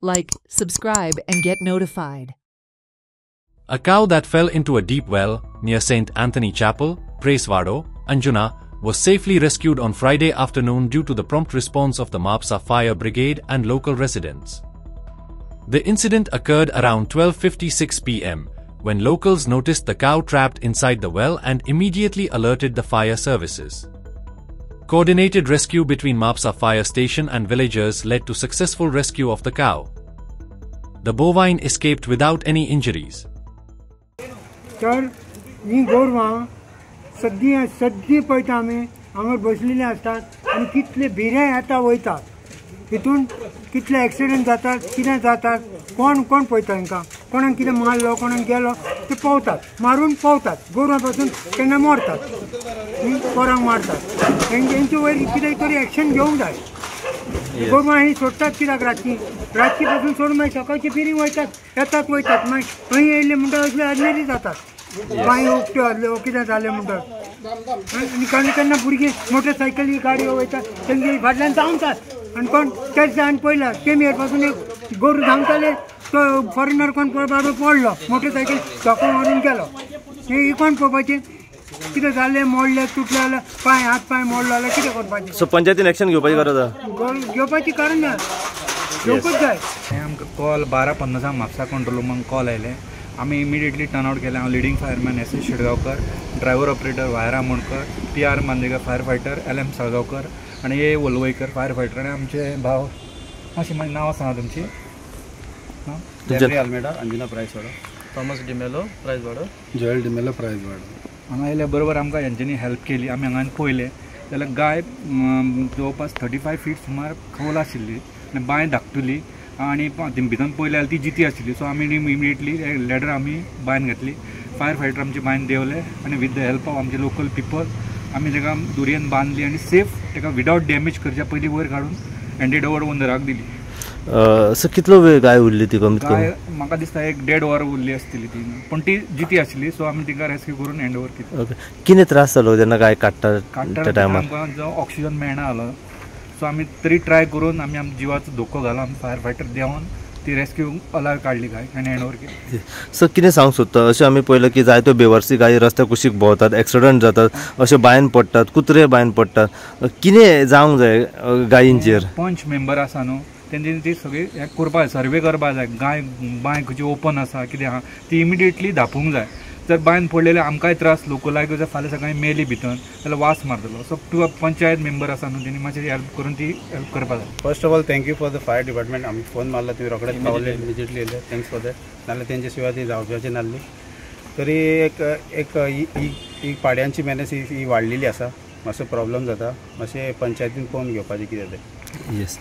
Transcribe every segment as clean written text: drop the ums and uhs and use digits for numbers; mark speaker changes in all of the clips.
Speaker 1: like, subscribe, and get notified.
Speaker 2: A cow that fell into a deep well near St. Anthony Chapel, Preswado, Anjuna, was safely rescued on Friday afternoon due to the prompt response of the MAPSA Fire Brigade and local residents. The incident occurred around 12:56 p.m. when locals noticed the cow trapped inside the well and immediately alerted the fire services. Coordinated rescue between MAPSA Fire Station and villagers led to successful rescue of the cow. The bovine escaped without any injuries.
Speaker 3: तर ही गोरवां सद्दी पळयता आमी हांगा बसलेले असतात आनी कितले भिरे येता वयतात हितून कितले एक्सिडेंट जातात कितें जातात कोण पळयता हांकां कोणाक कितें मारलो कोणाक गेलो ते पळोवतात मारून पळोवतात गोरवां पासून केन्ना मरतात पोरांक मारतात हेंचे वयर कितें तरी एक्शन घेवंक जाय गोरवां ही सोडटात कित्याक रातची पासून सोडून मागीर सकाळची फिरी वयतात येतात वयतात मागीर खंय येयले म्हणटा असले आजमेरी जातात बांय उक्त्यो आसल्यो कितें जालें म्हणटात आनी केन्ना भुरगीं मोटरसायकली गाडयो वयतात तेंगे फाटल्यान धांवतात आनी कोण तेच जाण पयला केमियर पासून एक गोरू धांवताले तो फॉरेनर कोण बाबा पडलो मोटरसायकल धक्को मारून गेलो ही कोण पळोवपाचें कितें जालें मोडलें तुटलें जाल्यार पांय हात पांय मोडलो जाल्यार कितें करपाचें
Speaker 4: सो पंचायतीन एक्शन घेवपाची गरज आसा
Speaker 3: घेवपाची कारण ना घेवपूच जाय
Speaker 5: आमकां कॉल 12:50 म्हापसा कंट्रोल रूमाक कॉल आयले आमी इमिडिएटली टर्न आउट केले हांव leading fireman S S Shidgaonkar driver operator Vayra Monkar PR Mandrekar firefighter LM Salgaonkar आनी A वलवयकर फायर फायटर आनी आमचे भाव मातशी म्हाका नांवां सांगा तुमची
Speaker 6: जेफ्री आल्मेडा अंजुना प्राइसवाडो
Speaker 7: थॉमस डिमेलो प्राइसवाडो
Speaker 6: जोएल डिमेलो प्राइसवाडो
Speaker 5: हांगा आयल्या बरोबर आमकां हेंच्यांनी हेल्प केली आमी हांगा पळयलें जाल्यार गाय जवळपास 35 फीट सुमार खोल आशिल्ली आनी बांय धाकटुली आनी भितर पळयले जाल्यार ती जिती आशिल्ली सो आमी इमिडिएटली लॅडर आमी बांयन घातली फायर फायटर आमचे बांयन देंवले आनी विथ द हेल्प ऑफ आमचे लोकल पिपल आमी ताका दुरयेन बांदली आनी सेफ ताका विदाउट डॅमेज करच्या पयलीं वयर काडून हँडेड ओवर ओनराक दिली.
Speaker 4: सो कितलो वेळ गाय उरली ती कमीत कमी?
Speaker 5: म्हाका दिसता 1.5 वर उरली आसतली ती पण ती जिती आशिल्ली सो आमी तिका रेस्क्यू करून हँड ओवर केली.
Speaker 4: ओके कितें त्रास जालो जेन्ना गाय काडटा त्या टायमार?
Speaker 5: आमकां जो ऑक्सिजन मेळना जालो सो आमी तरी ट्राय करून आमी आमच्या जिवाचो धोको घालून आमी फायर फायटर देंवन ती रेस्क्यू अलाव काडली गाय आनी हँड ओवर केली.
Speaker 4: सो कितें सांगूंक सोदता अशें आमी पळयलें की जायत्यो बेवारसी गायी रस्त्या कुशीक भोंवतात एक्सिडंट जातात अशे बायन पडटात कुत्रे बायन पडटात कितें जावंक जाय गायींचेर?
Speaker 5: पंच मेंबर आसा न्हू तेंच्यांनी ती सगळी हें करपा सर्वे करपा जाय गाय बांय खंयची ओपन आसा कितें आहा ती इमिडिएटली धापूंक जाय. जर बांयन पडलेले आमकांय त्रास लोकलायक जर फाल्यां सकाळीं मेली भितर जाल्यार वास मारतलो सो पंचायत मेंबर आसा न्हू तेणी मातशी हेल्प करून ती हेल्प करपा जाय.
Speaker 6: First of all thank you for the fire department आमी फोन मारला तुमी रोखडेच पावले इमिजिएटली येयले थँक्स फॉर दॅट नाल्यार तेंचे शिवाय ती जावपाची नासली. तरी एक ही पाड्यांची मेनेस ही वाडलेली आसा मातसो प्रॉब्लेम जाता मातशें पंचायतीन पळोवन घेवपाचें कितें तें.
Speaker 4: येस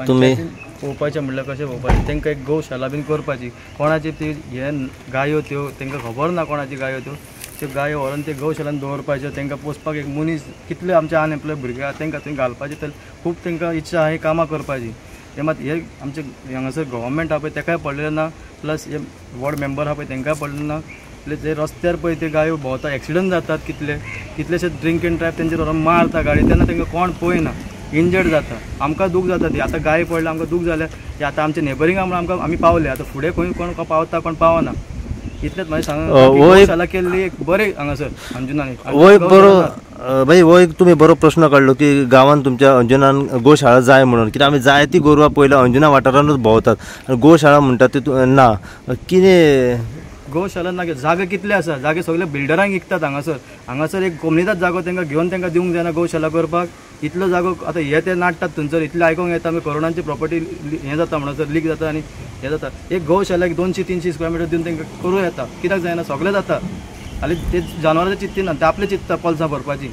Speaker 4: तुमी
Speaker 7: पळोवपाचें म्हणल्यार कशें पळोवपाचें तांकां एक गौशाला बीन करपाची कोणाची ती हे गायो त्यो तांकां खबर ना कोणाची गायो त्यो गायो व्हरून ते गौशालान दवरपाच्यो तांकां पोसपाक एक मनीस कितले आमचे अनएम्प्लॉय भुरगे आहा तांकां थंय घालपाचे तर खूब तांकां इच्छा आहा ही कामां करपाची. ते मात हे आमचे हांगासर गव्हर्मेंट आहा पळय ताकाय पडलेलें ना प्लस हे वॉर्ड मेंबर आहा पळय तांकांय पडलेलें ना प्लस ते रस्त्यार पळय ते गायो भोंवता एक्सिडंट जातात कितलेशे ड्रिंक एंड ड्रायव्ह तेंचेर व्हरून मारता गाडी तेन्ना तांकां कोण पळयना इंजर्ड जाता आमकां दूख जाता ती आतां गाय पडल्या आमकां दूख जालें ते आतां आमचे नेबरींग आमकां आमी पावले आतां फुडें खंय कोण पावता कोण पावना इतलेंच म्हाजे सांग केल्ली एक बरें हांगासर अंजुनानी
Speaker 4: बरो भाई हो एक तुमी बरो प्रश्न काडलो की गांवांत तुमच्या अंजुनान गोशाळा जाय म्हणून कित्याक आमी जायती गोरवां पयल्या अंजुना वाठारांतूच भोंवतात आनी गोशाळा म्हणटात ती ना कितें
Speaker 7: गौशाला ना जागे कितले आसा जागे सगळे बिल्डरांक विकतात हांगासर एक कोमनिदाद जागो तांकां घेवन तांकां दिवंक जायना गौशाला करपाक इतलो जागो आतां हे ते नाटतात थंयसर इतले आयकूंक येता आमी कोरोनाची प्रॉपर्टी हें जाता म्हणसर लीक जाता आनी हें जाता एक गौशालाक 200-300 स्क्वेअर मिटर दिवन तांकां करूं येता कित्याक जायना सगळें जाता आनी ते जनावरांचे चित्ती ना ते आपले चित्ता पल्सां भरपाची.